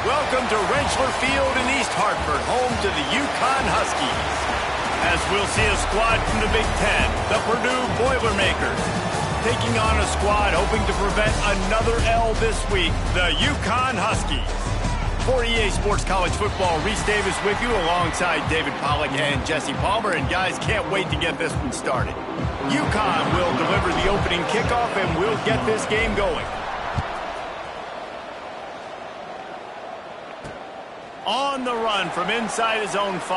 Welcome to Rentschler Field in East Hartford, home to the UConn Huskies. As we'll see a squad from the Big Ten, the Purdue Boilermakers, taking on a squad hoping to prevent another L this week, the UConn Huskies. For EA Sports College Football, Reese Davis with you alongside David Pollack and Jesse Palmer. And guys, can't wait to get this one started. UConn will deliver the opening kickoff and we'll get this game going. On the run from inside his own 5.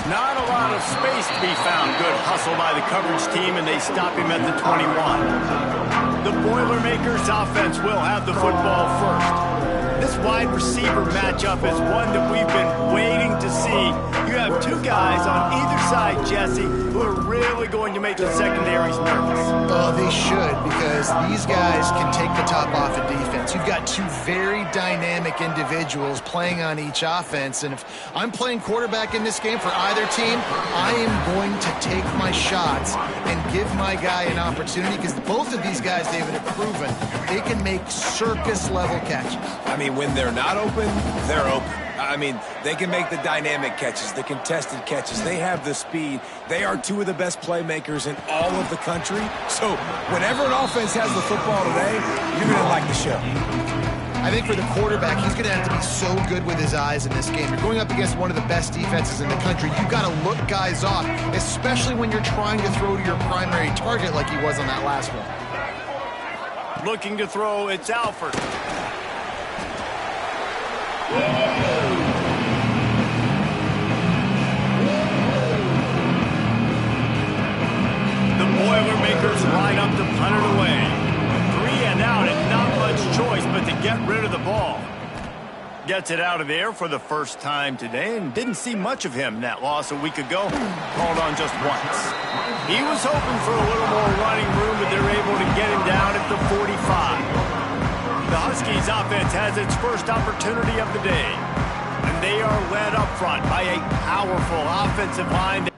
Not a lot of space to be found. Good hustle by the coverage team, and they stop him at the 21. The Boilermakers offense will have the football first. This wide receiver matchup is one that we've been waiting to see. You have two guys on either side, Jesse, who are really going to make the secondaries nervous. Oh, they should, because these guys can take the top off of defense. You've got two very dynamic individuals playing on each offense, and if I'm playing quarterback in this game for either team, I am going to take my shots and give my guy an opportunity, because both of these guys, David, have proven they can make circus-level catches. I mean, when they're not open, they're open. I mean, they can make the dynamic catches, the contested catches. They have the speed. They are two of the best playmakers in all of the country. So whenever an offense has the football today, you're going to like the show. I think for the quarterback, he's going to have to be so good with his eyes in this game. You're going up against one of the best defenses in the country. You've got to look guys off, especially when you're trying to throw to your primary target like he was on that last one. Looking to throw, it's Alford. The Boilermakers line up to punt it away. 3 and out and not much choice but to get rid of the ball. Gets it out of there for the first time today and didn't see much of him in that loss a week ago. Called on just once. He was hoping for a little more running room, but they're able to get him down at the 45. The Huskies offense has its first opportunity of the day. And they are led up front by a powerful offensive line.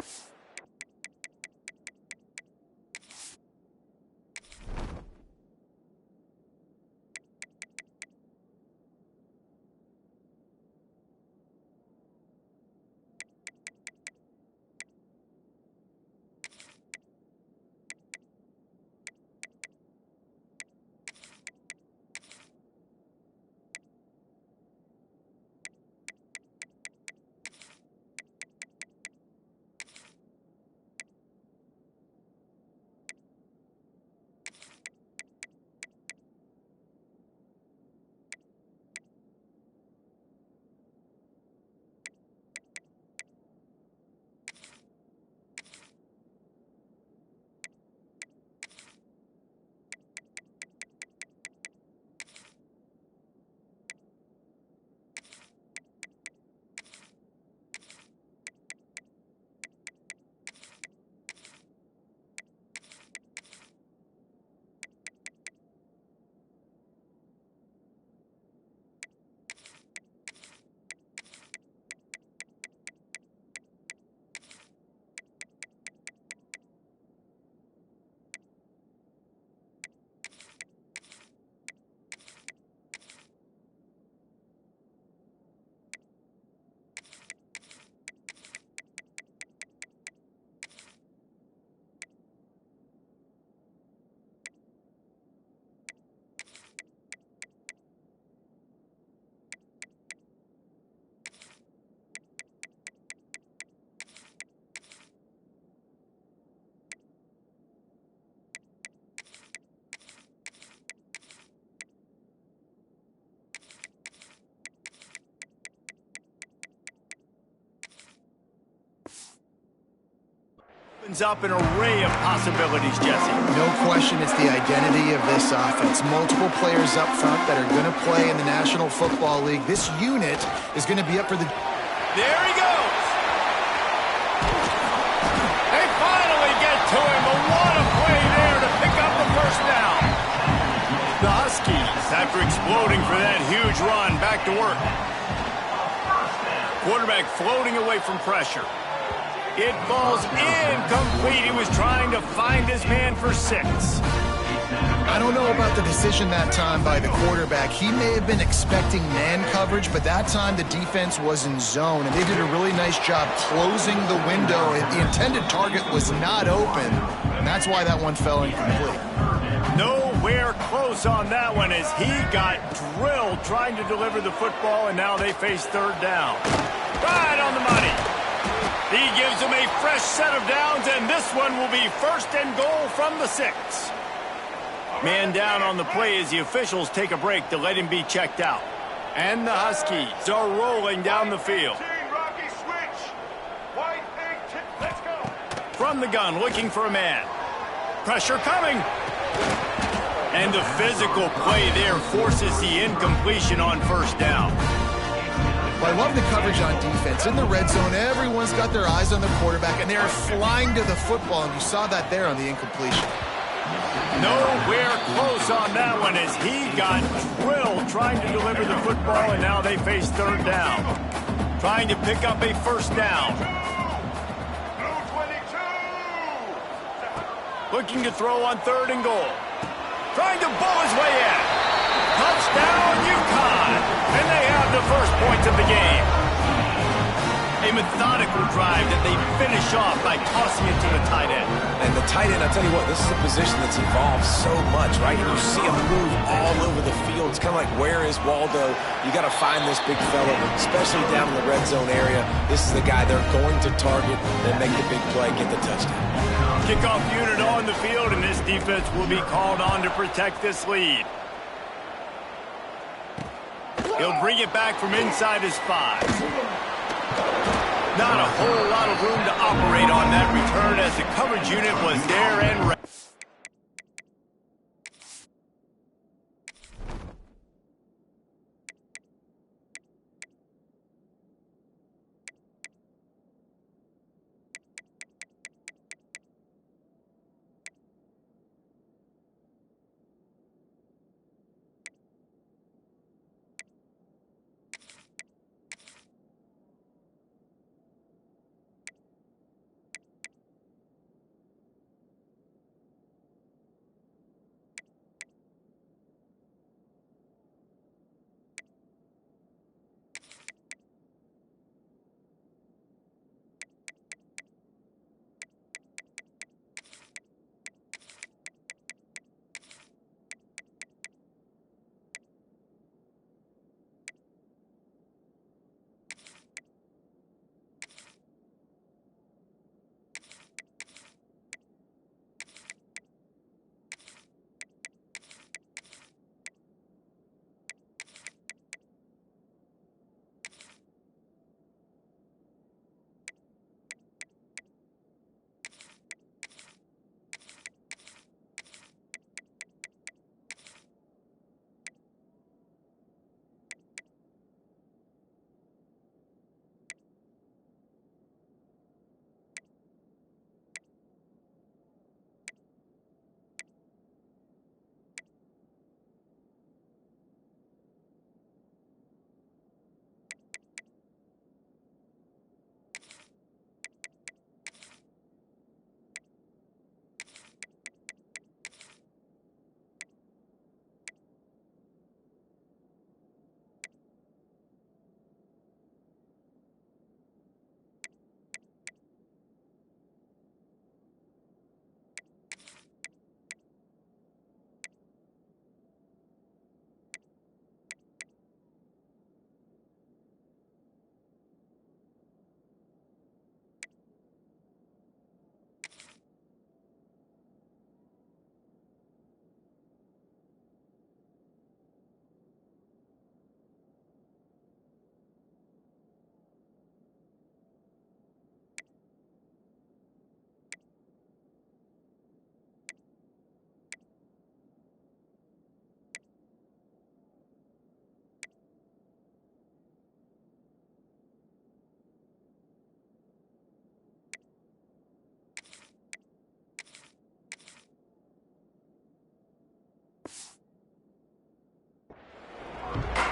Opens up an array of possibilities, Jesse. No question it's the identity of this offense. Multiple players up front that are going to play in the National Football League. This unit is going to be up for the... There he goes! They finally get to him, but what a play there to pick up the first down. The Huskies, after exploding for that huge run, back to work. Quarterback floating away from pressure. It falls incomplete. He was trying to find his man for 6. I don't know about the decision that time by the quarterback. He may have been expecting man coverage, but that time the defense was in zone, and they did a really nice job closing the window. The intended target was not open, and that's why that one fell incomplete. Nowhere close on that one as he got drilled trying to deliver the football, and now they face third down. Right on the money. He gives them a fresh set of downs, and this one will be first and goal from the 6. Man down on the play as the officials take a break to let him be checked out. And the Huskies are rolling down the field. From the gun, looking for a man. Pressure coming. And the physical play there forces the incompletion on first down. Well, I love the coverage on defense. In the red zone, everyone's got their eyes on the quarterback, and they're flying to the football, and you saw that there on the incompletion. Nowhere close on that one as he got drilled trying to deliver the football, and now they face third down. Trying to pick up a first down. Looking to throw on third and goal. Trying to bull his way in. Touchdown, UConn. And they have the first points of the game. A methodical drive that they finish off by tossing it to the tight end. And the tight end, I'll tell you what, this is a position that's evolved so much, right? And you see him move all over the field. It's kind of like, where is Waldo? You got to find this big fella, especially down in the red zone area. This is the guy they're going to target and make the big play, get the touchdown. Kickoff unit on the field, and this defense will be called on to protect this lead. He'll bring it back from inside his 5. Not a whole lot of room to operate on that return as the coverage unit was there and ready.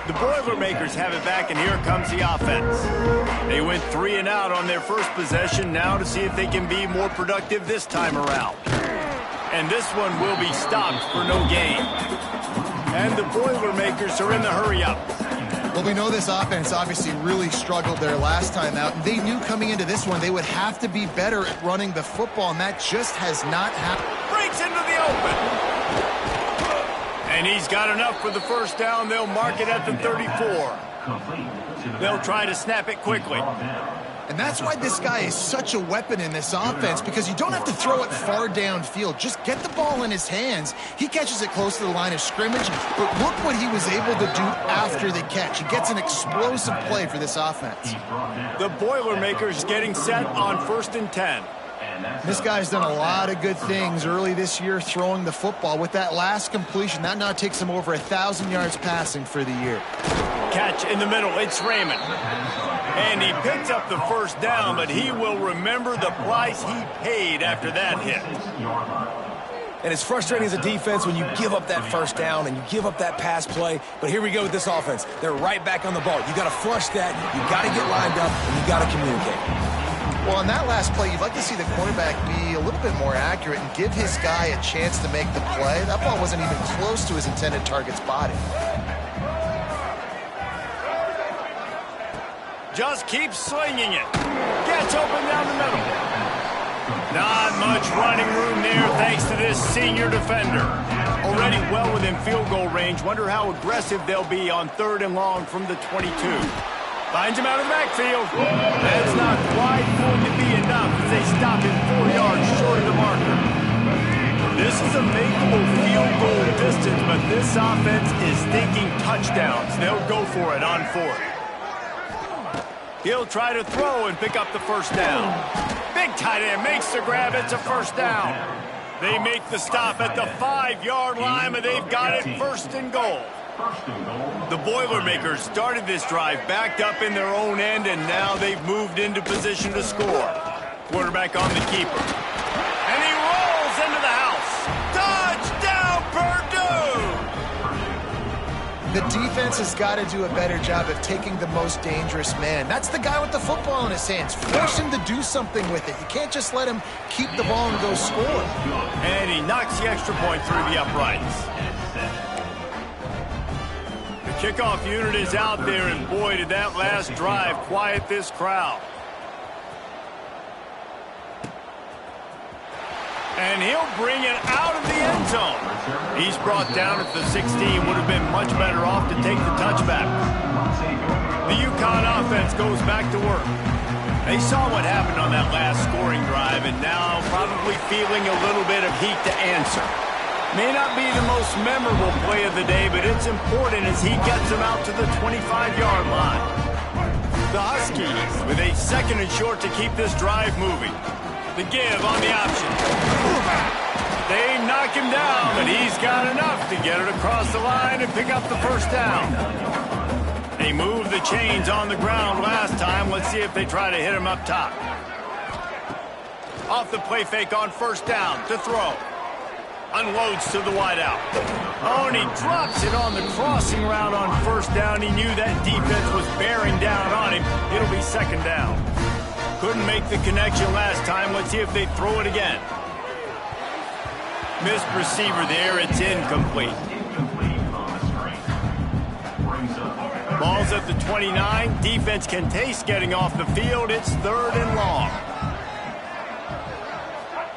The Boilermakers have it back, and here comes the offense. They went 3 and out on their first possession, now to see if they can be more productive this time around. And this one will be stopped for no gain. And the Boilermakers are in the hurry-up. Well, we know this offense obviously really struggled their last time out. And they knew coming into this one they would have to be better at running the football, and that just has not happened. Breaks into the open. And he's got enough for the first down. They'll mark it at the 34. They'll try to snap it quickly. And that's why this guy is such a weapon in this offense, because you don't have to throw it far downfield. Just get the ball in his hands. He catches it close to the line of scrimmage, but look what he was able to do after the catch. He gets an explosive play for this offense. The Boilermakers getting set on 1st and 10. This guy's done a lot of good things early this year throwing the football. With that last completion, that now takes him over 1,000 yards passing for the year. Catch in the middle. It's Raymond. And he picks up the first down, but he will remember the price he paid after that hit. And it's frustrating as a defense when you give up that first down and you give up that pass play. But here we go with this offense. They're right back on the ball. You got to flush that. You got to get lined up, and you got to communicate. Well, on that last play, you'd like to see the quarterback be a little bit more accurate and give his guy a chance to make the play. That ball wasn't even close to his intended target's body. Just keeps slinging it. Gets open down the middle. Not much running room there thanks to this senior defender. Already well within field goal range. Wonder how aggressive they'll be on 3rd and long from the 22. Finds him out of the backfield. That's not quite going to be enough as they stop him 4 yards short of the marker. This is a makeable field goal distance, but this offense is thinking touchdowns. They'll go for it on 4th. He'll try to throw and pick up the first down. Big tight end makes the grab. It's a first down. They make the stop at the 5-yard line, but they've got it 1st and goal. The Boilermakers started this drive backed up in their own end, and now they've moved into position to score. Quarterback on the keeper. And he rolls into the house. Touchdown, Purdue! The defense has got to do a better job of taking the most dangerous man. That's the guy with the football in his hands. Force him to do something with it. You can't just let him keep the ball and go score. And he knocks the extra point through the uprights. Kickoff unit is out there, and boy, did that last drive quiet this crowd. And he'll bring it out of the end zone. He's brought down at the 16. Would have been much better off to take the touchback. The UConn offense goes back to work. They saw what happened on that last scoring drive, and now probably feeling a little bit of heat to answer. May not be the most memorable play of the day, but it's important as he gets him out to the 25-yard line. The Huskies with a 2nd and short to keep this drive moving. The give on the option. They knock him down, but he's got enough to get it across the line and pick up the first down. They moved the chains on the ground last time. Let's see if they try to hit him up top. Off the play fake on 1st down to throw. Unloads to the wideout. Oh, and he drops it on the crossing route on 1st down. He knew that defense was bearing down on him. It'll be 2nd down. Couldn't make the connection last time. Let's see if they throw it again. Missed receiver there. It's incomplete. Ball's at the 29. Defense can taste getting off the field. It's 3rd and long.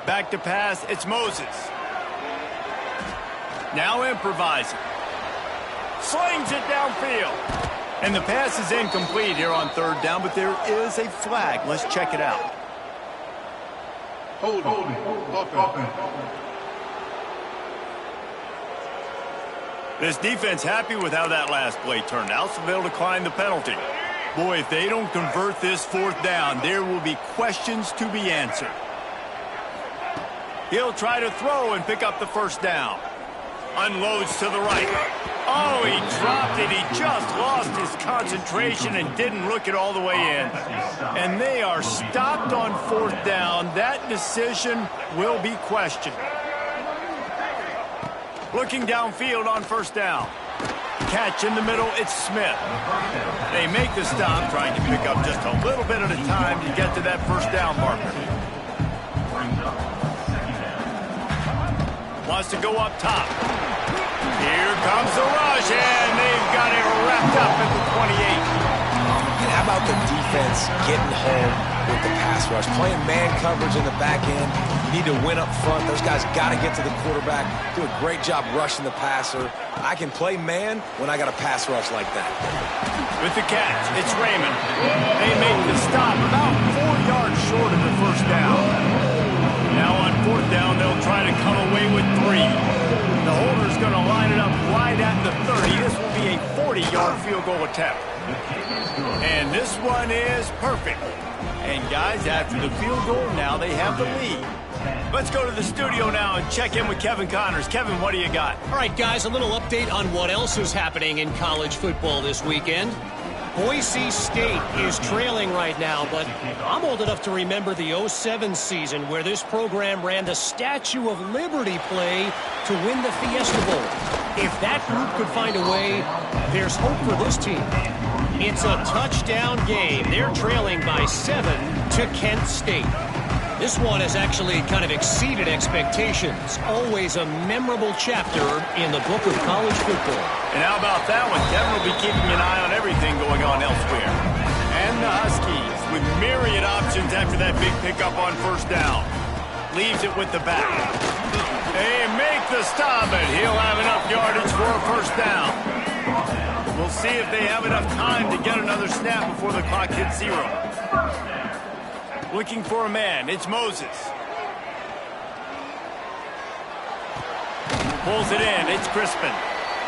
Back to pass. It's Moses. Now improvising. Slings it downfield. And the pass is incomplete here on 3rd down, but there is a flag. Let's check it out. Hold it. This defense happy with how that last play turned out, so they'll decline the penalty. Boy, if they don't convert this 4th down, there will be questions to be answered. He'll try to throw and pick up the first down. Unloads to the right. Oh, he dropped it. He just lost his concentration and didn't look it all the way in. And they are stopped on 4th down. That decision will be questioned. Looking downfield on 1st down. Catch in the middle, it's Smith. They make the stop, trying to pick up just a little bit at a time to get to that 1st down marker. Wants to go up top. Here comes the rush, and they've got it wrapped up at the 28. And how about the defense getting home with the pass rush? Playing man coverage in the back end. You need to win up front. Those guys got to get to the quarterback. Do a great job rushing the passer. I can play man when I got a pass rush like that. With the catch, it's Raymond. They make the stop about 4 yards short of the first down. Now on fourth down, they'll try to come away with 3. The holder's going to line it up right at the 30. This will be a 40-yard field goal attempt. And this one is perfect. And guys, after the field goal, now they have the lead. Let's go to the studio now and check in with Kevin Connors. Kevin, what do you got? All right, guys, a little update on what else is happening in college football this weekend. Boise State is trailing right now, but I'm old enough to remember the 07 season where this program ran the Statue of Liberty play to win the Fiesta Bowl. If that group could find a way, there's hope for this team. It's a touchdown game. They're trailing by 7 to Kent State. This one has actually kind of exceeded expectations. Always a memorable chapter in the book of college football. And how about that one? Kevin will be keeping an eye on everything going on elsewhere. And the Huskies with myriad options after that big pickup on first down. Leaves it with the back. They make the stop, and he'll have enough yardage for a first down. We'll see if they have enough time to get another snap before the clock hits 0. Looking for a man. It's Moses. Pulls it in. It's Crispin.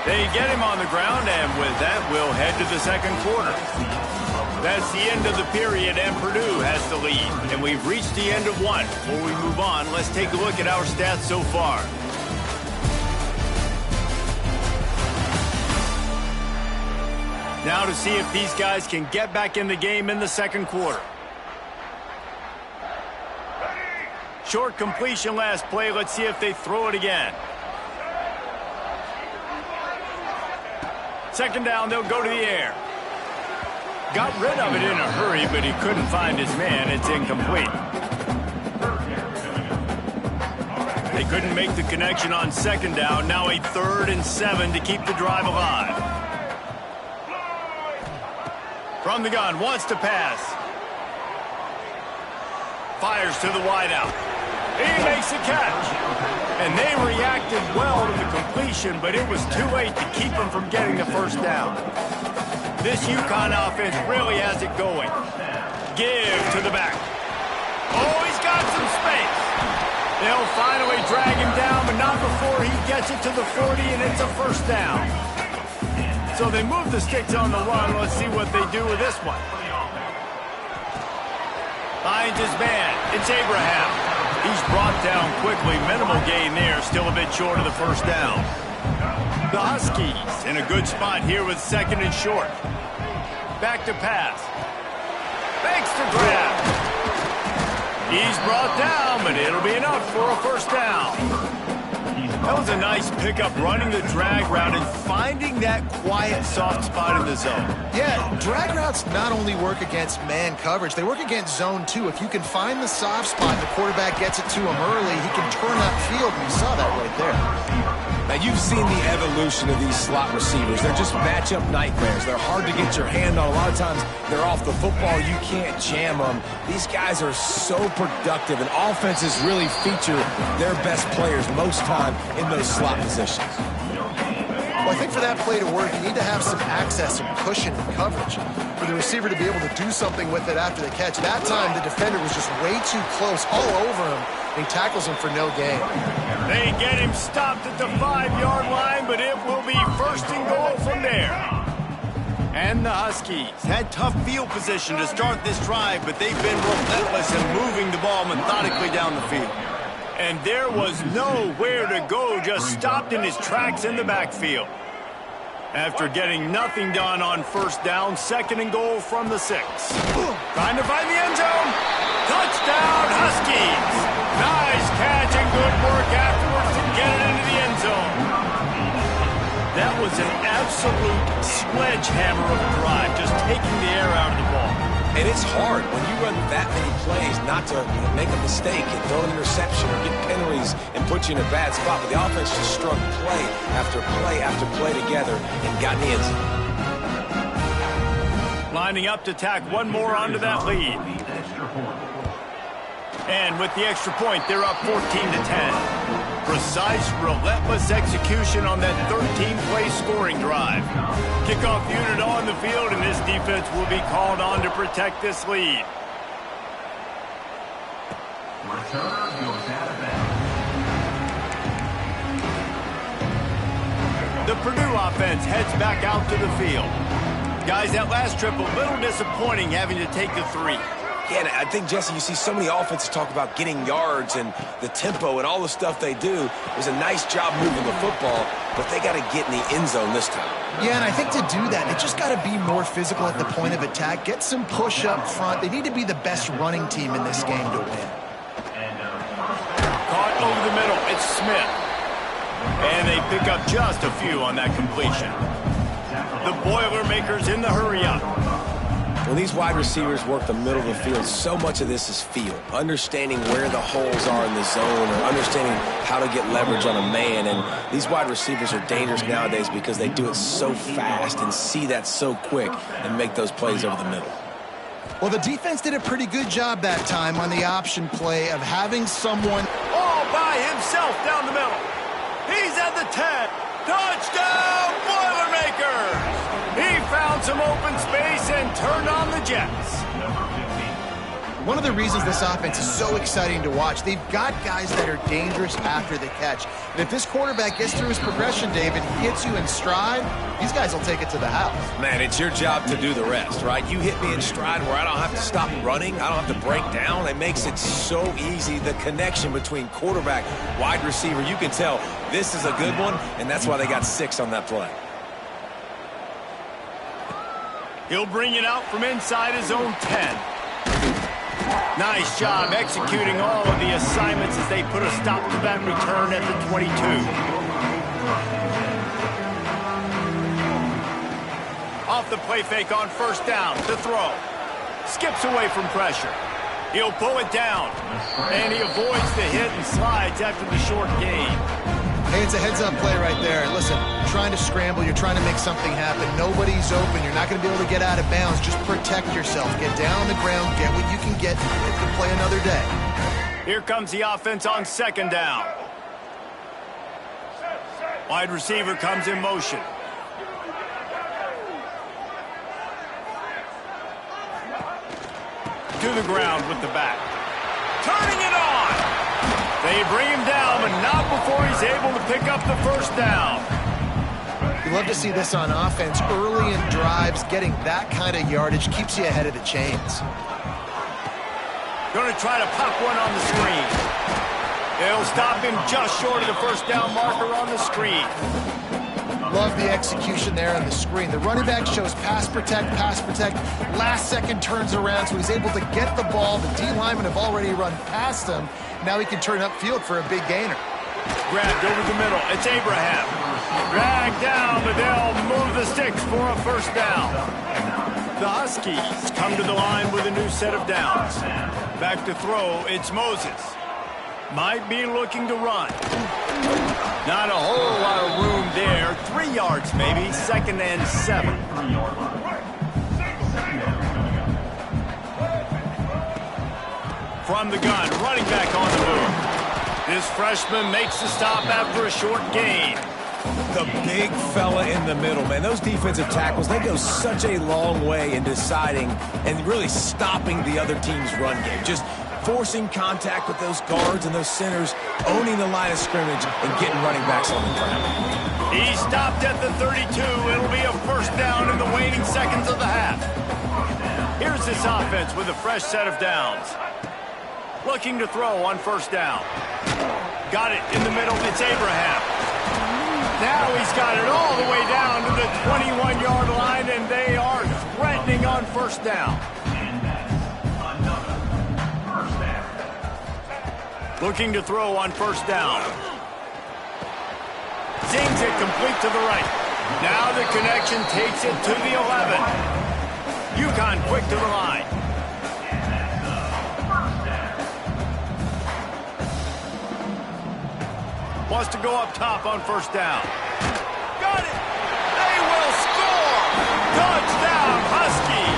They get him on the ground, and with that, we'll head to the second quarter. That's the end of the period, and Purdue has the lead. And we've reached the end of one. Before we move on, let's take a look at our stats so far. Now to see if these guys can get back in the game in the second quarter. Short completion last play. Let's see if they throw it again. Second down, they'll go to the air. Got rid of it in a hurry, but he couldn't find his man. It's incomplete. They couldn't make the connection on second down. Now a 3rd and 7 to keep the drive alive. From the gun, wants to pass. Fires to the wideout. He makes a catch. And they reacted well to the completion, but it was too late to keep them from getting the first down. This UConn offense really has it going. Give to the back. Oh, he's got some space. They'll finally drag him down, but not before he gets it to the 40, and it's a first down. So they move the sticks on the run. Let's see what they do with this one. Finds his man. It's Abraham. He's brought down quickly. Minimal gain there. Still a bit short of the first down. The Huskies in a good spot here with 2nd and short. Back to pass. Makes the grab. He's brought down, but it'll be enough for a first down. That was a nice pickup, running the drag route and finding that quiet, soft spot in the zone. Yeah, drag routes not only work against man coverage, they work against zone too. If you can find the soft spot and the quarterback gets it to him early, he can turn that field, and you saw that right there. Now, you've seen the evolution of these slot receivers. They're just matchup nightmares. They're hard to get your hand on. A lot of times, they're off the football. You can't jam them. These guys are so productive, and offenses really feature their best players most time in those slot positions. Well, I think for that play to work, you need to have some access and cushion and coverage for the receiver to be able to do something with it after the catch. That time, the defender was just way too close, all over him, and he tackles him for no gain. They get him stopped at the 5-yard line, but it will be 1st and goal from there. And the Huskies had tough field position to start this drive, but they've been relentless in moving the ball methodically down the field. And there was nowhere to go, just stopped in his tracks in the backfield. After getting nothing done on first down, 2nd and goal from the 6. Trying to find the end zone. Touchdown, Huskies. Nice catch and good work afterwards to get it into the end zone. That was an absolute sledgehammer of a drive, just taking the air out of the ball. And it's hard when you run that many plays not to make a mistake and throw an interception or get penalties and put you in a bad spot. But the offense just strung play after play after play together and got in the end zone. Lining up to tack one more onto that lead. And with the extra point, they're up 14-10. Precise, relentless execution on that 13-play scoring drive. Kickoff unit on the field, and this defense will be called on to protect this lead. The Purdue offense heads back out to the field. Guys, that last trip, a little disappointing having to take the 3. Yeah, and I think, Jesse, you see so many offenses talk about getting yards and the tempo and all the stuff they do. It was a nice job moving the football, but they got to get in the end zone this time. Yeah, and I think to do that, they just got to be more physical at the point of attack. Get some push up front. They need to be the best running team in this game to win. Caught over the middle. It's Smith. And they pick up just a few on that completion. The Boilermakers in the hurry-up. When these wide receivers work the middle of the field, so much of this is feel. Understanding where the holes are in the zone or understanding how to get leverage on a man. And these wide receivers are dangerous nowadays because they do it so fast and see that so quick and make those plays over the middle. Well, the defense did a pretty good job that time on the option play of having someone all by himself down the middle. He's at the 10. Touchdown, Boilermakers! He found some open space and turned on the Jets. One of the reasons this offense is so exciting to watch, they've got guys that are dangerous after the catch. And if this quarterback gets through his progression, David, he hits you in stride, these guys will take it to the house. Man, it's your job to do the rest, right? You hit me in stride where I don't have to stop running. I don't have to break down. It makes it so easy, the connection between quarterback, wide receiver. You can tell this is a good one, and that's why they got 6 on that play. He'll bring it out from inside his own 10. Nice job executing all of the assignments as they put a stop to that return at the 22. Off the play fake on first down to throw. Skips away from pressure. He'll pull it down. And he avoids the hit and slides after the short gain. Hey, it's a heads-up play right there. Listen, you're trying to scramble, you're trying to make something happen. Nobody's open. You're not going to be able to get out of bounds. Just protect yourself. Get down on the ground, get what you can get to play another day. Here comes the offense on second down. Wide receiver comes in motion. To the ground with the back. Turning it on. They bring him down, but not before he's able to pick up the first down. You love to see this on offense. Early in drives, getting that kind of yardage keeps you ahead of the chains. Going to try to pop one on the screen. They'll stop him just short of the first down marker on the screen. Love the execution there on the screen. The running back shows pass protect. Last second turns around, so he's able to get the ball. The D linemen have already run past him. Now he can turn upfield for a big gainer. Grabbed over the middle. It's Abraham. Dragged down, but they'll move the sticks for a first down. The Huskies come to the line with a new set of downs. Back to throw, it's Moses. Might be looking to run. Not a whole lot of room there. 3 yards maybe, 2nd and 7. From the gun, running back on the move. This freshman makes the stop after a short gain. The big fella in the middle, man. Those defensive tackles, they go such a long way in deciding and really stopping the other team's run game. Just forcing contact with those guards and those centers, owning the line of scrimmage, and getting running backs on the ground. He stopped at the 32. It'll be a first down in the waning seconds of the half. Here's this offense with a fresh set of downs. Looking to throw on first down. Got it in the middle. It's Abraham. Now he's got it all the way down to the 21-yard line, and they are threatening on first down. Looking to throw on first down. Zings it complete to the right. Now the connection takes it to the 11. UConn quick to the line. Wants to go up top on first down. Got it! They will score! Touchdown, Husky!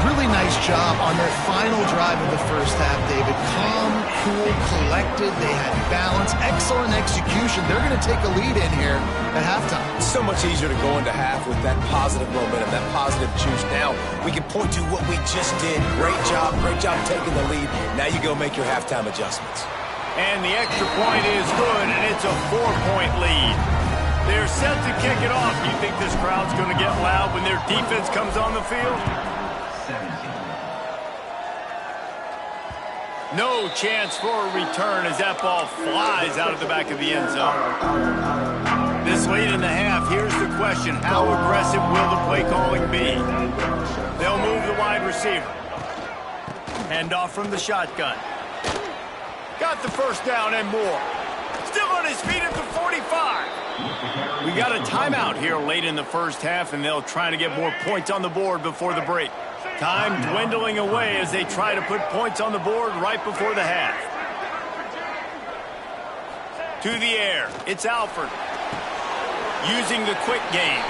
Really nice job on their final drive of the first half, David. Calm, cool, collected. They had balance. Excellent execution. They're going to take a lead in here at halftime. It's so much easier to go into half with that positive momentum, that positive juice. Now we can point to what we just did. Great job taking the lead. Now you go make your halftime adjustments. And the extra point is good, and it's a 4-point lead. They're set to kick it off. You think this crowd's going to get loud when their defense comes on the field? No chance for a return as that ball flies out of the back of the end zone. This late in the half, here's the question. How aggressive will the play calling be? They'll move the wide receiver. Hand off from the shotgun. Got the first down and more. Still on his feet at the 45. We got a timeout here late in the first half, and they'll try to get more points on the board before the break. Time dwindling away as they try to put points on the board right before the half. To the air, it's Alford. Using the quick game.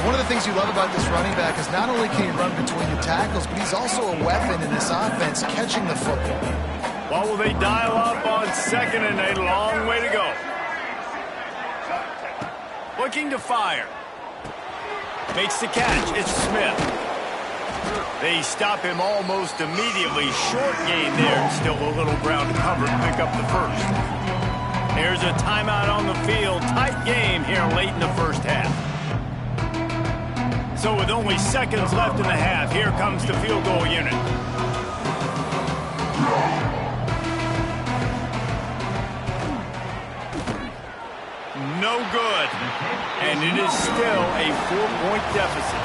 One of the things you love about this running back is not only can he run between the tackles, but he's also a weapon in this offense, catching the football. Well, will they dial up on second and a long way to go? Looking to fire. Makes the catch. It's Smith. They stop him almost immediately. Short gain there, and still a little ground to cover to pick up the first. There's a timeout on the field. Tight game here late in the first half. So with only seconds left in the half, here comes the field goal unit. No good. And it is still a 4-point deficit.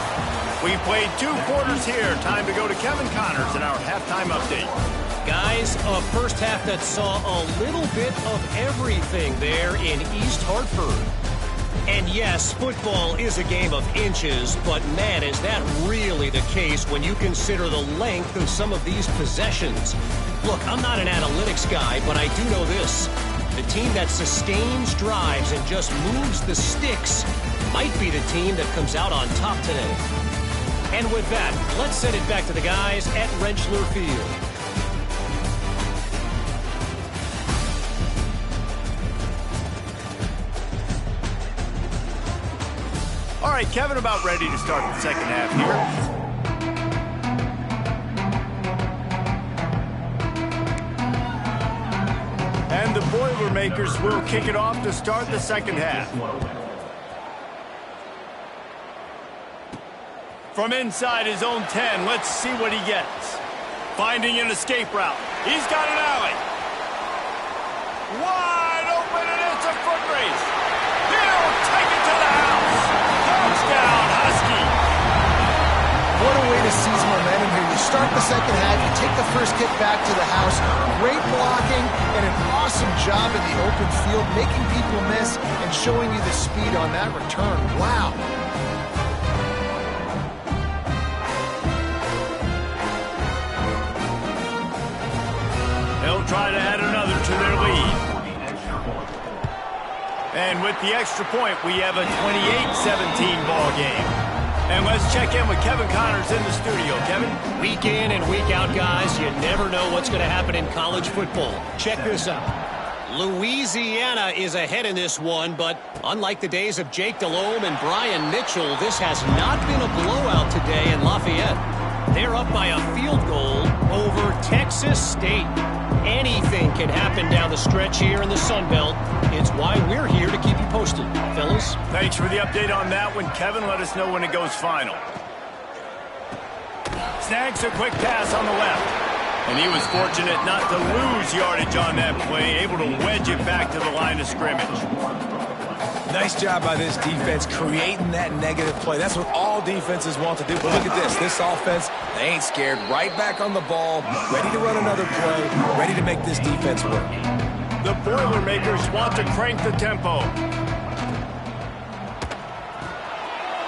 We played 2 quarters here. Time to go to Kevin Connors in our halftime update. Guys, a first half that saw a little bit of everything there in East Hartford. And yes, football is a game of inches, but man, is that really the case when you consider the length of some of these possessions. Look, I'm not an analytics guy, but I do know this. The team that sustains drives and just moves the sticks might be the team that comes out on top today. And with that, let's send it back to the guys at Rentschler Field. All right, Kevin, about ready to start the second half here. And the Boilermakers will kick it off to start the second half. From inside his own 10, let's see what he gets. Finding an escape route. He's got an alley. Wide open, and it's a foot race. He'll take it to the house. Touchdown, Husky. What a way to seize momentum here. You start the second half, you take the first kick back to the house. Great blocking and an awesome job in the open field, making people miss and showing you the speed on that return. Wow. They'll try to add another to their lead. And with the extra point, we have a 28-17 ball game. And let's check in with Kevin Connors in the studio. Kevin? Week in and week out, guys, you never know what's going to happen in college football. Check this out. Louisiana is ahead in this one, but unlike the days of Jake Delhomme and Brian Mitchell, this has not been a blowout today in Lafayette. They're up by a field goal over Texas State. Anything can happen down the stretch here in the Sun Belt. It's why we're here to keep you posted, fellas. Thanks for the update on that one, Kevin. Let us know when it goes final. Snags a quick pass on the left. And he was fortunate not to lose yardage on that play, able to wedge it back to the line of scrimmage. Nice job by this defense creating that negative play. That's what all defenses want to do. But look at this. This offense, they ain't scared. Right back on the ball, ready to run another play, ready to make this defense work. The Boilermakers want to crank the tempo.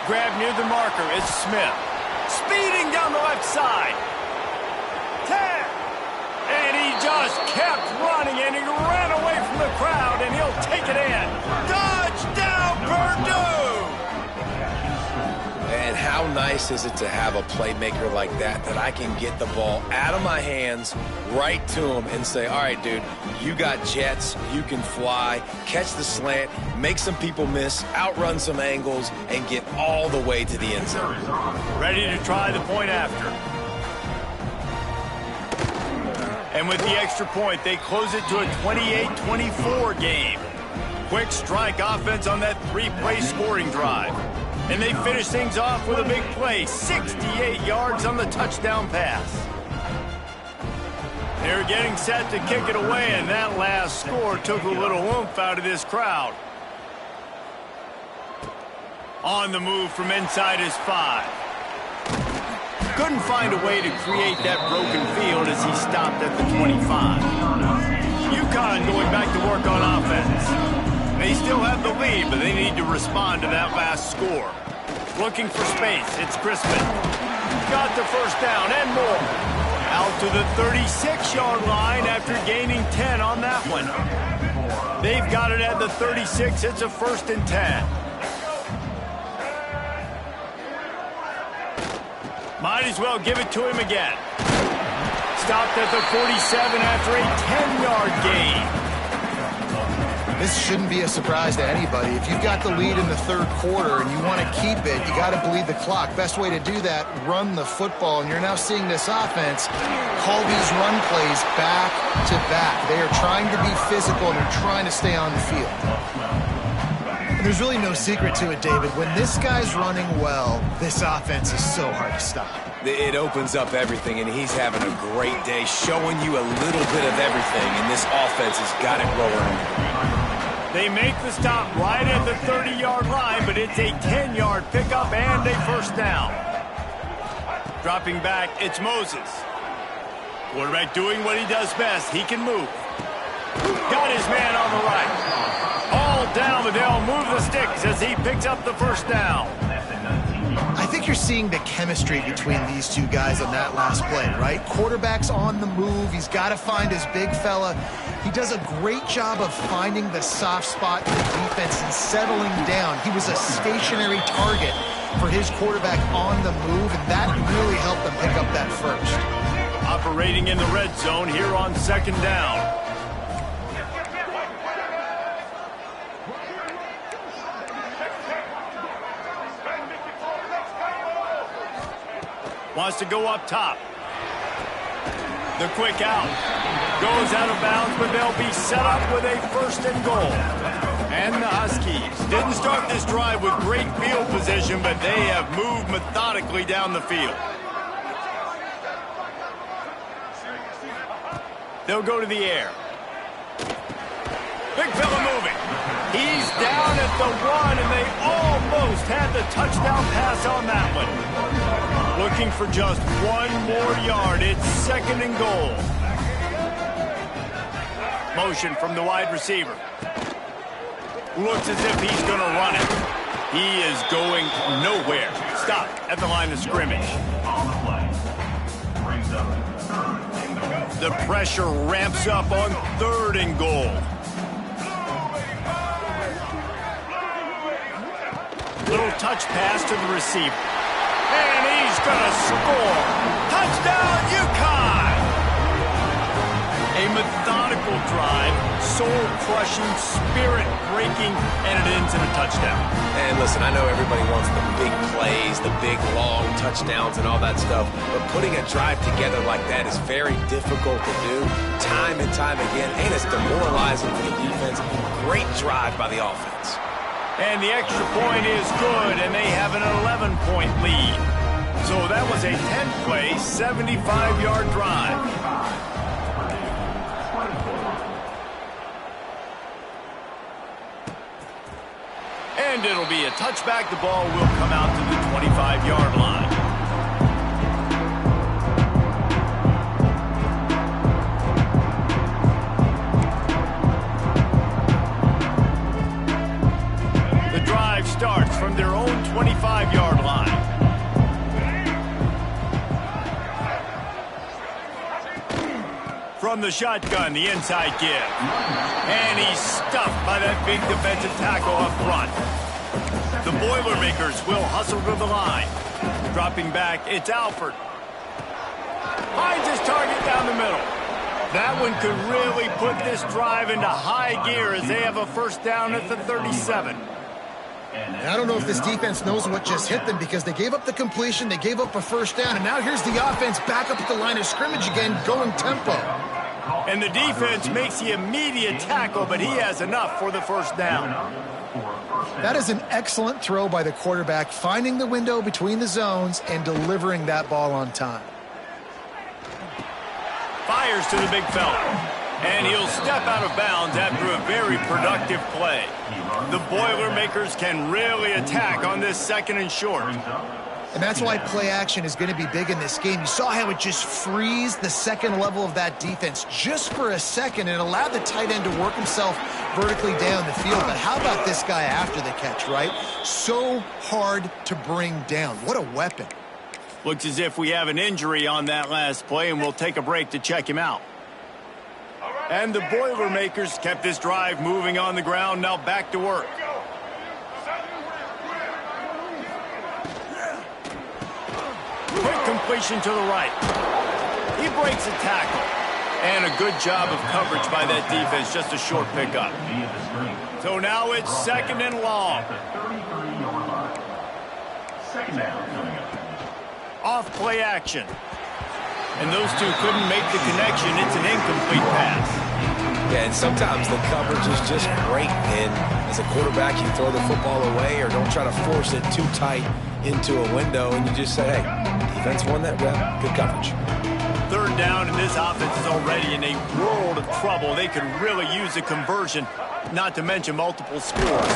Grab near the marker. It's Smith. Speeding down the left side. 10. And he just kept running, and he ran away from the crowd, and he'll take it in. Touchdown, Purdue! And how nice is it to have a playmaker like that I can get the ball out of my hands right to him and say, all right, dude, you got jets, you can fly, catch the slant, make some people miss, outrun some angles, and get all the way to the end zone. Ready to try the point after. And with the extra point, they close it to a 28-24 game. Quick strike offense on that three-play scoring drive. And they finish things off with a big play, 68 yards on the touchdown pass. They're getting set to kick it away, and that last score took a little oomph out of this crowd. On the move from inside his 5. Couldn't find a way to create that broken field as he stopped at the 25. UConn going back to work on offense. They still have the lead, but they need to respond to that last score. Looking for space, it's Crispin. Got the first down and more. Out to the 36-yard line after gaining 10 on that one. They've got it at the 36. It's a 1st and 10. Might as well give it to him again. Stopped at the 47 after a 10-yard gain. This shouldn't be a surprise to anybody. If you've got the lead in the third quarter and you want to keep it, you got to bleed the clock. Best way to do that, run the football. And you're now seeing this offense call these run plays back to back. They are trying to be physical and they're trying to stay on the field. And there's really no secret to it, David. When this guy's running well, this offense is so hard to stop. It opens up everything, and he's having a great day, showing you a little bit of everything, and this offense has got it rolling. They make the stop right at the 30-yard line, but it's a 10-yard pickup and a first down. Dropping back, it's Moses. Quarterback doing what he does best. He can move. Got his man on the right. All down, but they'll move the sticks as he picks up the first down. I think you're seeing the chemistry between these two guys on that last play, right? Quarterback's on the move. He's got to find his big fella. He does a great job of finding the soft spot in the defense and settling down. He was a stationary target for his quarterback on the move, and that really helped them pick up that first. Operating in the red zone here on 2nd down. Wants to go up top. The quick out. Goes out of bounds, but they'll be set up with a 1st and goal. And the Huskies didn't start this drive with great field position, but they have moved methodically down the field. They'll go to the air. Big fella moving. He's down at the 1, and they almost had the touchdown pass on that one. Looking for just 1 more yard. It's 2nd and goal. Motion from the wide receiver. Looks as if he's going to run it. He is going nowhere. Stop at the line of scrimmage. The pressure ramps up on 3rd and goal. Little touch pass to the receiver. And he's going to score. Touchdown, UConn! A methodical drive, soul-crushing, spirit-breaking, and it ends in a touchdown. And listen, I know everybody wants the big plays, the big, long touchdowns and all that stuff, but putting a drive together like that is very difficult to do time and time again, and it's demoralizing for the defense. Great drive by the offense. And the extra point is good, and they have an 11-point lead. So that was a 10-play, 75-yard drive. And it'll be a touchback. The ball will come out to the 25-yard line. Starts from their own 25-yard line. From the shotgun, the inside give. And he's stuffed by that big defensive tackle up front. The Boilermakers will hustle to the line. Dropping back, it's Alford. Finds his target down the middle. That one could really put this drive into high gear as they have a first down at the 37. I don't know if this defense knows what just hit them because they gave up the completion, they gave up a first down, and now here's the offense back up at the line of scrimmage again, going tempo. And the defense makes the immediate tackle, but he has enough for the first down. That is an excellent throw by the quarterback, finding the window between the zones and delivering that ball on time. Fires to the big fella. And he'll step out of bounds after a very productive play. The Boilermakers can really attack on this second and short. And that's why play action is going to be big in this game. You saw how it just frees the second level of that defense just for a second and allowed the tight end to work himself vertically down the field. But how about this guy after the catch, right? So hard to bring down. What a weapon. Looks as if we have an injury on that last play, and we'll take a break to check him out. And the Boilermakers kept this drive moving on the ground, now back to work. Quick completion to the right. He breaks a tackle. And a good job of coverage by that defense, just a short pickup. So now it's second and long. Off play action. And those two couldn't make the connection. It's an incomplete pass. Yeah, and sometimes the coverage is just great. And as a quarterback, you throw the football away or don't try to force it too tight into a window. And you just say, hey, defense won that rep. Good coverage. Third down, and this offense is already in a world of trouble. They could really use a conversion, not to mention multiple scores.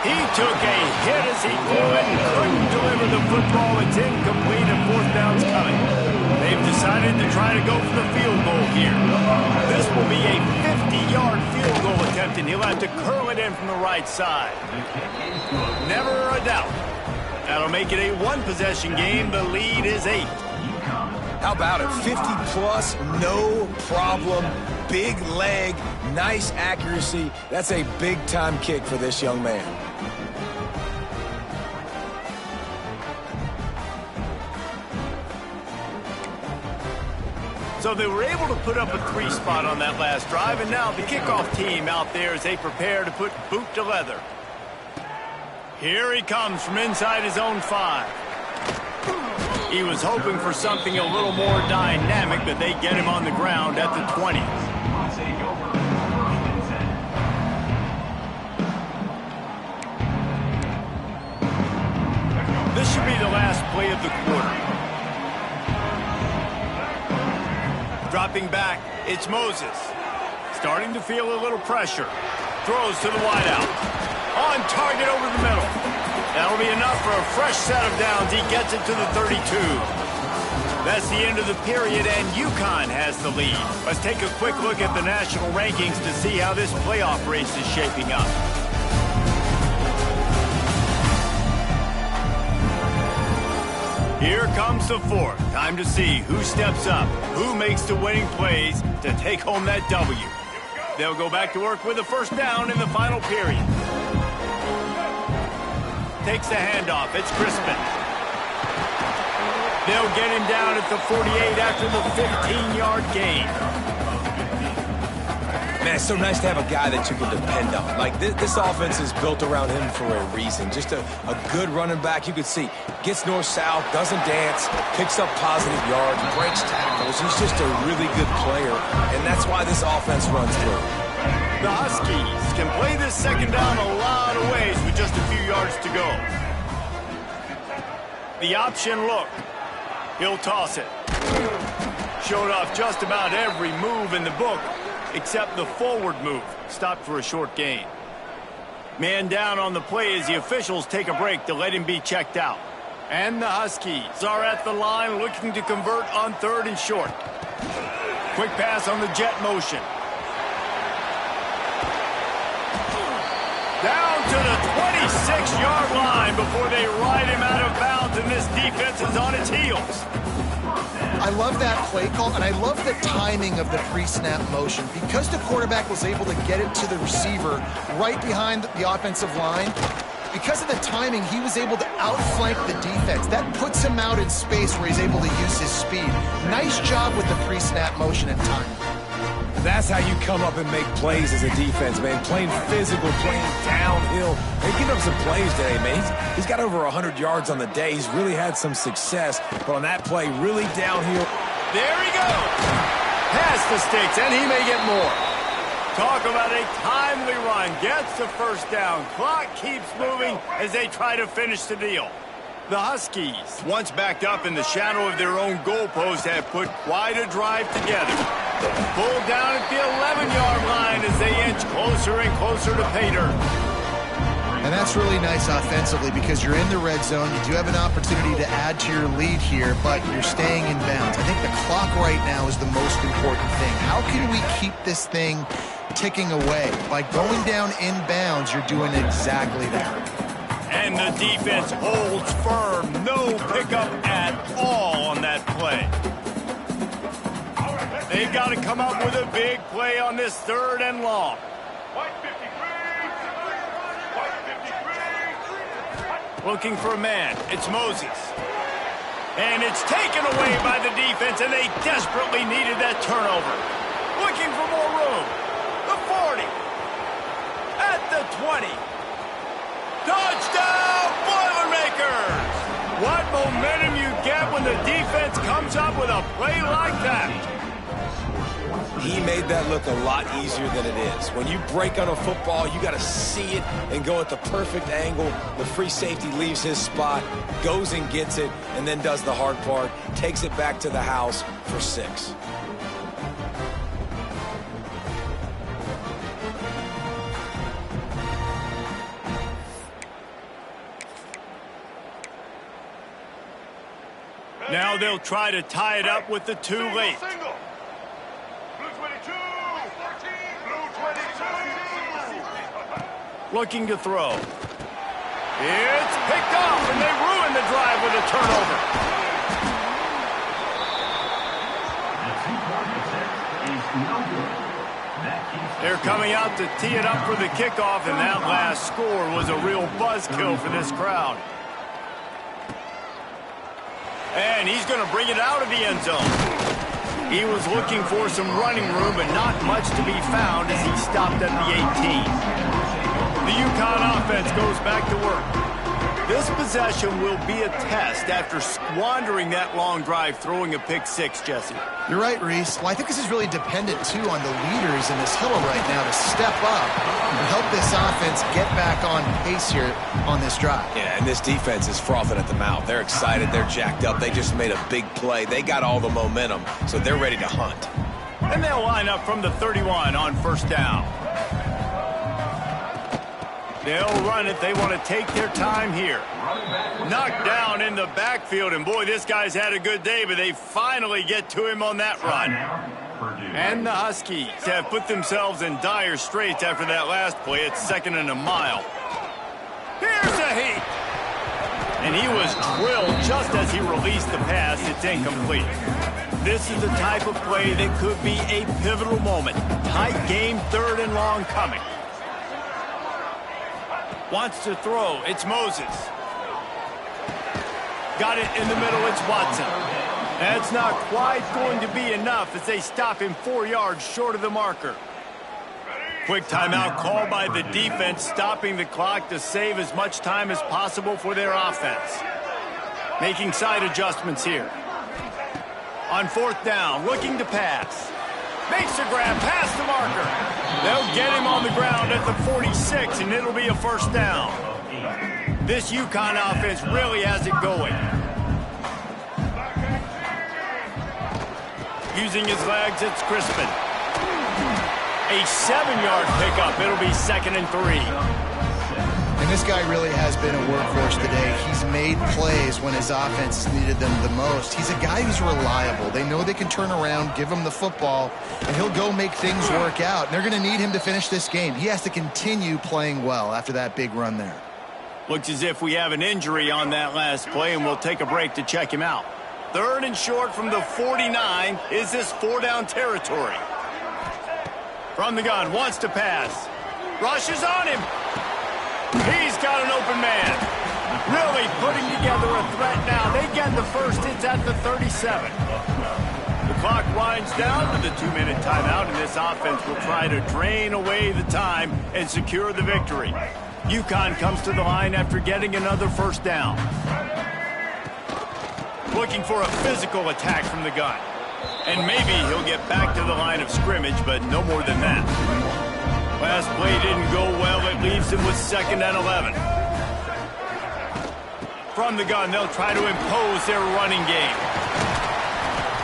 He took a hit as he threw it and couldn't deliver the football. It's incomplete and fourth down's coming. They've decided to try to go for the field goal here. This will be a 50-yard field goal attempt, and he'll have to curl it in from the right side. Never a doubt. That'll make it a one-possession game. The lead is 8. How about it? 50-plus, no problem. Big leg, nice accuracy. That's a big-time kick for this young man. So they were able to put up a 3 spot on that last drive, and now the kickoff team out there as they prepare to put boot to leather. Here he comes from inside his own 5. He was hoping for something a little more dynamic, but they get him on the ground at the 20. This should be the last play of the quarter. Dropping back, it's Moses. Starting to feel a little pressure. Throws to the wideout. On target over the middle. That'll be enough for a fresh set of downs. He gets it to the 32. That's the end of the period, and UConn has the lead. Let's take a quick look at the national rankings to see how this playoff race is shaping up. Here comes the fourth. Time to see who steps up, who makes the winning plays to take home that W. They'll go back to work with a first down in the final period. Takes the handoff. It's Crispin. They'll get him down at the 48 after the 15-yard gain. Man, it's so nice to have a guy that you can depend on. Like, this offense is built around him for a reason. Just a good running back. You can see, gets north-south, doesn't dance, picks up positive yards, breaks tackles. He's just a really good player, and that's why this offense runs through. The Huskies can play this second down a lot of ways with just a few yards to go. The option look. He'll toss it. Showed off just about every move in the book, except the forward move. Stopped for a short gain. Man down on the play as the officials take a break to let him be checked out. And the Huskies are at the line looking to convert on 3rd and short. Quick pass on the jet motion. Down to the 26-yard line before they ride him out of bounds, and this this defense is on its heels. I love that play call, and I love the timing of the pre-snap motion. Because the quarterback was able to get it to the receiver right behind the offensive line, because of the timing, he was able to outflank the defense. That puts him out in space where he's able to use his speed. Nice job with the pre-snap motion and timing. That's how you come up and make plays as a defense, man. Playing physical, playing downhill. They give up some plays today, man. He's got over 100 yards on the day. He's really had some success. But on that play, really downhill. There he goes. Past the sticks, and he may get more. Talk about a timely run. Gets the first down. Clock keeps moving as they try to finish the deal. The Huskies, once backed up in the shadow of their own goalpost, have put quite a drive together. Pulled down at the 11-yard line as they inch closer and closer to pay dirt. And that's really nice offensively because you're in the red zone. You do have an opportunity to add to your lead here, but you're staying in bounds. I think the clock right now is the most important thing. How can we keep this thing ticking away? By going down in bounds, you're doing exactly that. And the defense holds firm. No pickup at all on that play. They've got to come up with a big play on this 3rd and long. Looking for a man. It's Moses. And it's taken away by the defense, and they desperately needed that turnover. Looking for more room. The 40. At the 20. Touchdown, Boilermakers! What momentum you get when the defense comes up with a play like that. He made that look a lot easier than it is. When you break on a football, you got to see it and go at the perfect angle. The free safety leaves his spot, goes and gets it, and then does the hard part, takes it back to the house for 6. Now they'll try to tie it up with the 2 late. Looking to throw. It's picked off, and they ruin the drive with a turnover. They're coming out to tee it up for the kickoff, and that last score was a real buzzkill for this crowd. And he's going to bring it out of the end zone. He was looking for some running room, but not much to be found as he stopped at the 18. The UConn offense goes back to work. This possession will be a test after squandering that long drive, throwing a pick-6, Jesse. You're right, Reese. Well, I think this is really dependent, too, on the leaders in this huddle right now to step up and help this offense get back on pace here on this drive. Yeah, and this defense is frothing at the mouth. They're excited. They're jacked up. They just made a big play. They got all the momentum, so they're ready to hunt. And they'll line up from the 31 on 1st down. They'll run it. They want to take their time here. Knocked down in the backfield, and boy, this guy's had a good day, but they finally get to him on that run. And the Huskies have put themselves in dire straits after that last play. It's 2nd and a mile. Here's a heat. And he was drilled just as he released the pass. It's incomplete. This is the type of play that could be a pivotal moment. Tight game, 3rd and long coming. Wants to throw. It's Moses. Got it in the middle. It's Watson. That's not quite going to be enough as they stop him 4 yards short of the marker. Quick timeout called by the defense, stopping the clock to save as much time as possible for their offense. Making side adjustments here. On 4th down, looking to pass. Makes the grab past the marker. They'll get him on the ground at the 46, and it'll be a 1st down. This UConn offense really has it going. Using his legs, it's Crispin. A 7-yard pickup. It'll be 2nd and 3. And this guy really has been a workhorse today. He's made plays when his offense needed them the most. He's a guy who's reliable. They know they can turn around, give him the football, and he'll go make things work out. And they're going to need him to finish this game. He has to continue playing well after that big run there. Looks as if we have an injury on that last play, and we'll take a break to check him out. 3rd and short from the 49. Is this 4-down territory? From the gun, wants to pass. Rushes on him. He's got an open man. Really putting together a threat now. They get the first. It's at the 37. The clock winds down with a 2-minute timeout, and this offense will try to drain away the time and secure the victory. UConn comes to the line after getting another first down. Looking for a physical attack from the gun. And maybe he'll get back to the line of scrimmage, but no more than that. Last play didn't go well. It leaves him with 2nd and 11. From the gun, they'll try to impose their running game.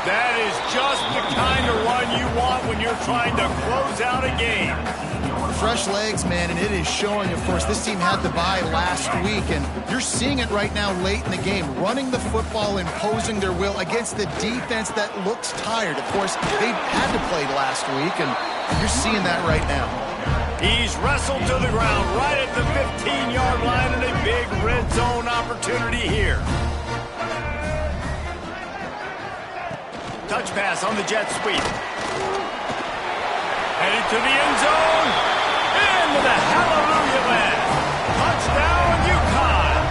That is just the kind of run you want when you're trying to close out a game. Fresh legs, man, and it is showing, of course. This team had the bye last week, and you're seeing it right now late in the game. Running the football, imposing their will against the defense that looks tired. Of course, they had to play last week, and you're seeing that right now. He's wrestled to the ground right at the 15-yard line, and a big red zone opportunity here. Touch pass on the jet sweep. Headed to the end zone. Into the hallelujah land. Touchdown, UConn.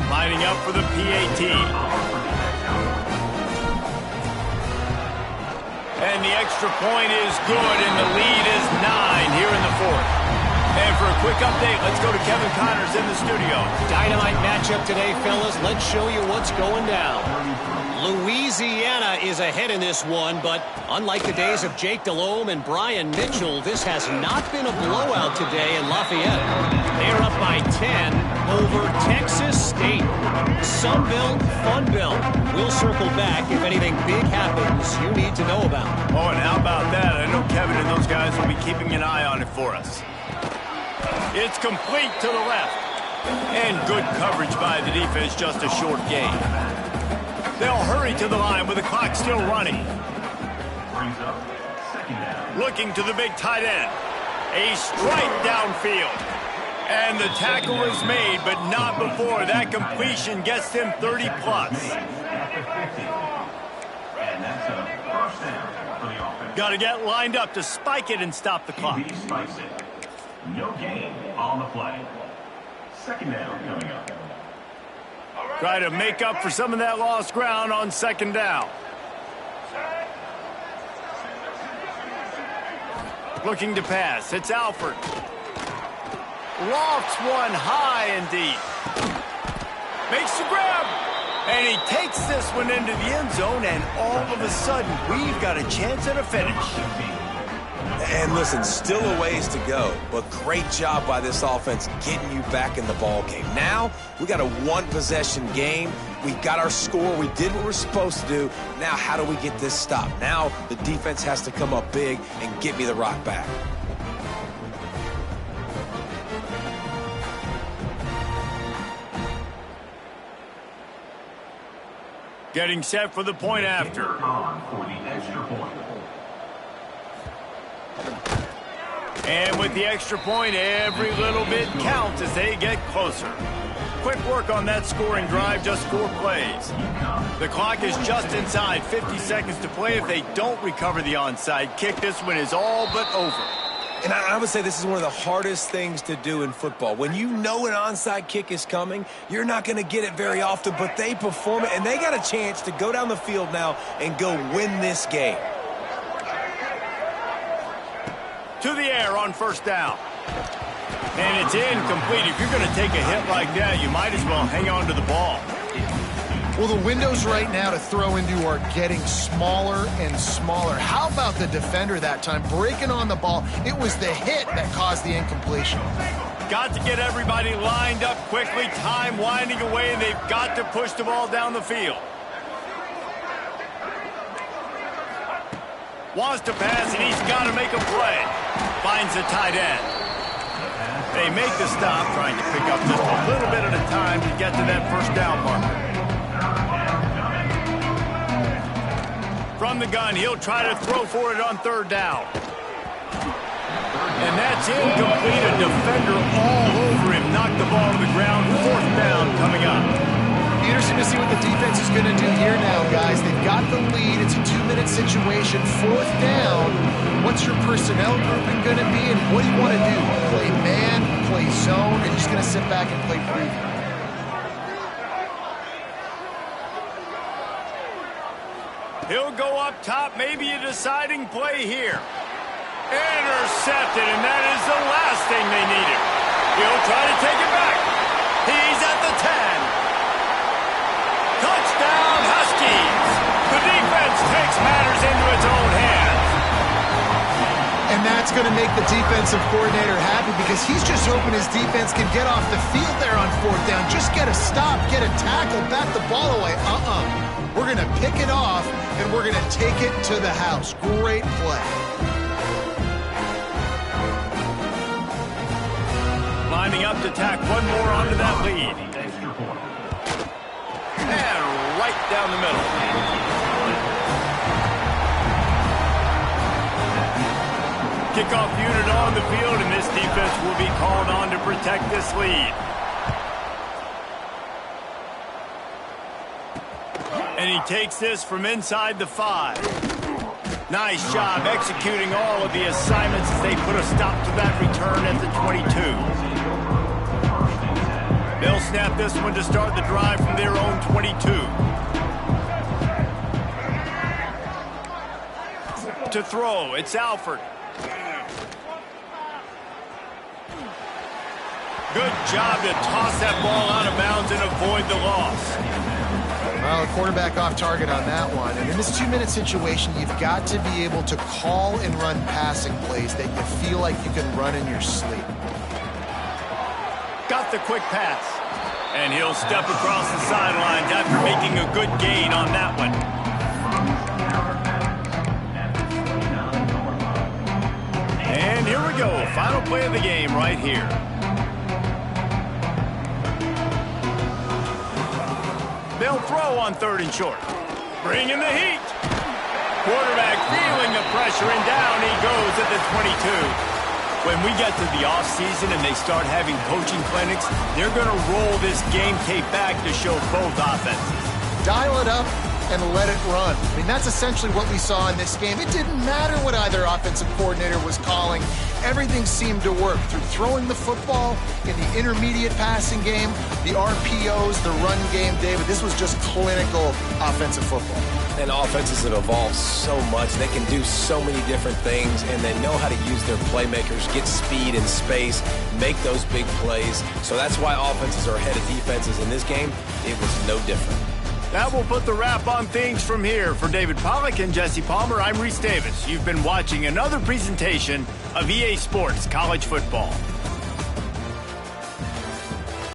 Lining up for the PAT. And the extra point is good, and the lead is 9 here in the 4th. And for a quick update, let's go to Kevin Connors in the studio. Dynamite matchup today, fellas. Let's show you what's going down. Louisiana is ahead in this one, but unlike the days of Jake Delhomme and Brian Mitchell, this has not been a blowout today in Lafayette. They're up by 10 over Texas State. Sunbelt, Funbelt. We'll circle back if anything big happens you need to know about. Oh, and how about that? I know Kevin and those guys will be keeping an eye on it for us. It's complete to the left. And good coverage by the defense, just a short gain. They'll hurry to the line with the clock still running. Looking to the big tight end. A strike downfield. And the tackle is made, but not before. That completion gets them 30 plus. Got to get lined up to spike it and stop the clock. No gain on the play. 2nd down coming up. Try to make up for some of that lost ground on 2nd down. Looking to pass. It's Alford. Lofts one high and deep. Makes the grab. And he takes this one into the end zone, and all of a sudden, we've got a chance at a finish. And listen, still a ways to go, but great job by this offense getting you back in the ball game. Now, we got a 1-possession game. We got our score. We did what we're supposed to do. Now, how do we get this stopped? Now, the defense has to come up big and get me the rock back. Getting set for the point after. For the extra point. And with the extra point, every little bit counts as they get closer. Quick work on that scoring drive, just 4 plays. The clock is just inside 50 seconds to play. If they don't recover the onside kick, this one is all but over. And I would say this is one of the hardest things to do in football. When you know an onside kick is coming, you're not going to get it very often, but they perform it, and they got a chance to go down the field now and go win this game. To the air on 1st down. And it's incomplete. If you're going to take a hit like that, you might as well hang on to the ball. Well, the windows right now to throw into are getting smaller and smaller. How about the defender that time breaking on the ball? It was the hit that caused the incompletion. Got to get everybody lined up quickly. Time winding away, and they've got to push the ball down the field. Wants to pass, and he's got to make a play. Finds the tight end. They They make the stop, trying to pick up just a little bit at a time to get to that first down marker. From the gun, he'll try to throw for it on third down. And that's incomplete. A defender all over him. Knocked the ball to the ground. Fourth down coming up. Interesting to see what the defense is going to do here now, guys. They've got the lead. It's a 2-minute situation. Fourth down. What's your personnel grouping going to be, and what do you want to do? Play man, play zone, or just going to sit back and play preview? He'll go up top. Maybe a deciding play here. Intercepted, and that is the last thing they needed. He'll try to take it back. He's at the 10. Touchdown, Huskies! The defense takes matters into its own hands. And that's going to make the defensive coordinator happy because he's just hoping his defense can get off the field there on fourth down. Just get a stop, get a tackle, bat the ball away. We're going to pick it off, and we're going to take it to the house. Great play. Lining up to tack one more onto that lead. And right down the middle. Kickoff unit on the field, and this defense will be called on to protect this lead. And he takes this from inside the 5. Nice job executing all of the assignments as they put a stop to that return at the 22. They'll snap this one to start the drive from their own 22. To throw, it's Alford. Good job to toss that ball out of bounds and avoid the loss. Well, a quarterback off target on that one. And in this 2-minute situation, you've got to be able to call and run passing plays that you feel like you can run in your sleep. Got the quick pass. And he'll step across the sidelines after making a good gain on that one. And here we go. Final play of the game right here. They'll throw on third and short. Bringing the heat. Quarterback feeling the pressure, and down he goes at the 22. When we get to the offseason and they start having coaching clinics, they're going to roll this game tape back to show both offenses. Dial it up and let it run. I mean, that's essentially what we saw in this game. It didn't matter what either offensive coordinator was calling. Everything seemed to work through throwing the football in the intermediate passing game, the RPOs, the run game, David. This was just clinical offensive football. And offenses have evolved so much. They can do so many different things, and they know how to use their playmakers, get speed and space, make those big plays. So that's why offenses are ahead of defenses. In this game, it was no different. That will put the wrap on things from here. For David Pollack and Jesse Palmer, I'm Reese Davis. You've been watching another presentation of EA Sports College Football.